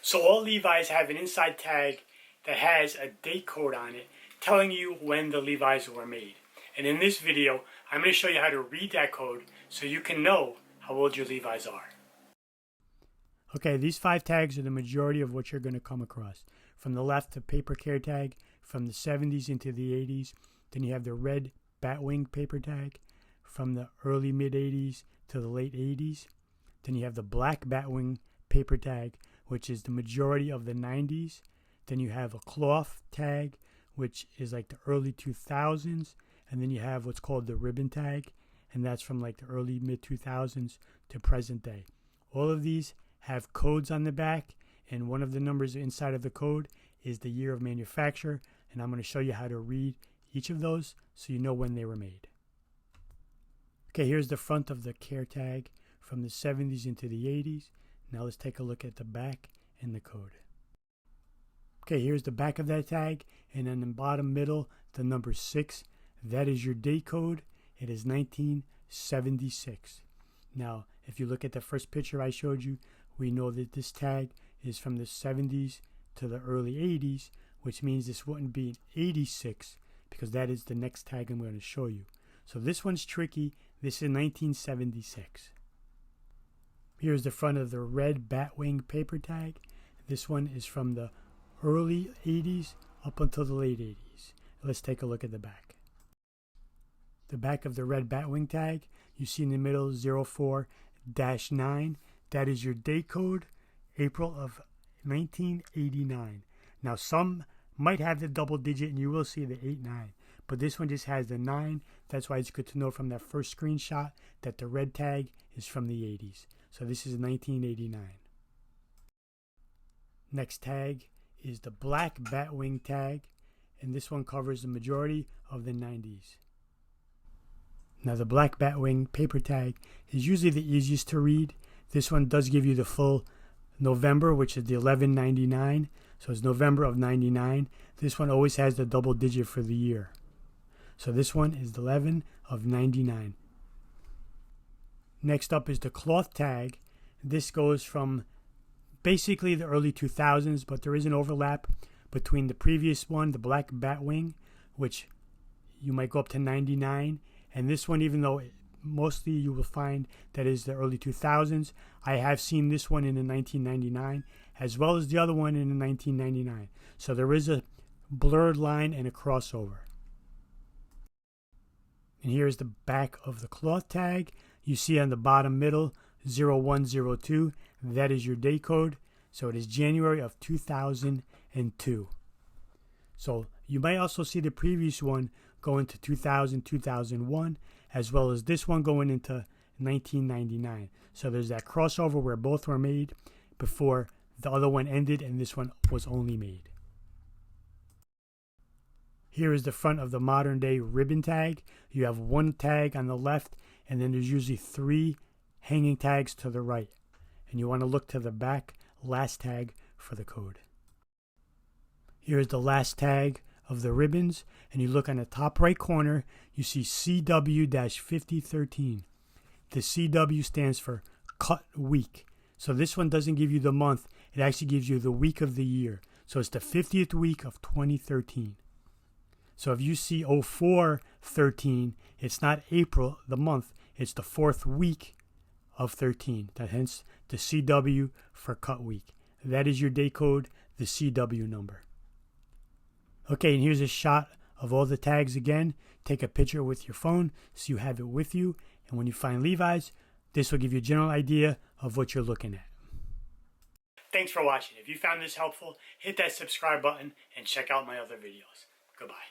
So all Levi's have an inside tag that has a date code on it telling you when the Levi's were made. And in this video, I'm going to show you how to read that code so you can know how old your Levi's are. Okay, these 5 tags are the majority of what you're going to come across. From the left, the paper care tag, from the 70s into the 80s. Then you have the red batwing paper tag from the early mid-80s to the late 80s. Then you have the black batwing paper tag, which is the majority of the 90s. Then you have a cloth tag, which is like the early 2000s. And then you have what's called the ribbon tag, and that's from like the early mid-2000s to present day. All of these have codes on the back, and one of the numbers inside of the code is the year of manufacture, and I'm going to show you how to read each of those so you know when they were made. Okay, here's the front of the care tag from the 70s into the 80s. Now let's take a look at the back and the code. Okay, here's the back of that tag, and then in the bottom middle, the number 6. That is your date code. It is 1976. Now, if you look at the first picture I showed you, we know that this tag is from the 70s to the early 80s, which means this wouldn't be an 86 because that is the next tag I'm going to show you. So this one's tricky. This is 1976. Here's the front of the red batwing paper tag. This one is from the early 80s up until the late 80s. Let's take a look at the back. The back of the red batwing tag, you see in the middle 04-9. That is your date code, April of 1989. Now some might have the double digit and you will see the 89, but this one just has the 9. That's why it's good to know from that first screenshot that the red tag is from the 80s. So this is 1989. Next tag is the black batwing tag, and this one covers the majority of the 90s. Now the black batwing paper tag is usually the easiest to read. This one does give you the full November, which is the 1199. So it's November of 99. This one always has the double digit for the year. So this one is the 11 of 99. Next up is the cloth tag. This goes from basically the early 2000s, but there is an overlap between the previous one, the black batwing, which you might go up to 99. And this one, even though mostly you will find that is the early 2000s, I have seen this one in the 1999 as well as the other one in the 1999. So there is a blurred line and a crossover. And here's the back of the cloth tag. You see on the bottom middle 0102. That is your date code. So it is January of 2002. So you might also see the previous one go into 2000, 2001, as well as this one going into 1999. So there's that crossover where both were made before the other one ended and this one was only made. Here is the front of the modern day ribbon tag. You have one tag on the left, and then there's usually 3 hanging tags to the right. And you want to look to the back last tag for the code. Here is the last tag of the ribbons, and you look on the top right corner, you see CW-5013. The CW stands for cut week. So this one doesn't give you the month, it actually gives you the week of the year. So it's the 50th week of 2013. So if you see 04-13, it's not April, the month, it's the 4th week of 13. That hence the CW for cut week. That is your date code, the CW number. Okay, and here's a shot of all the tags again. Take a picture with your phone so you have it with you. And when you find Levi's, this will give you a general idea of what you're looking at. Thanks for watching. If you found this helpful, hit that subscribe button and check out my other videos. Goodbye.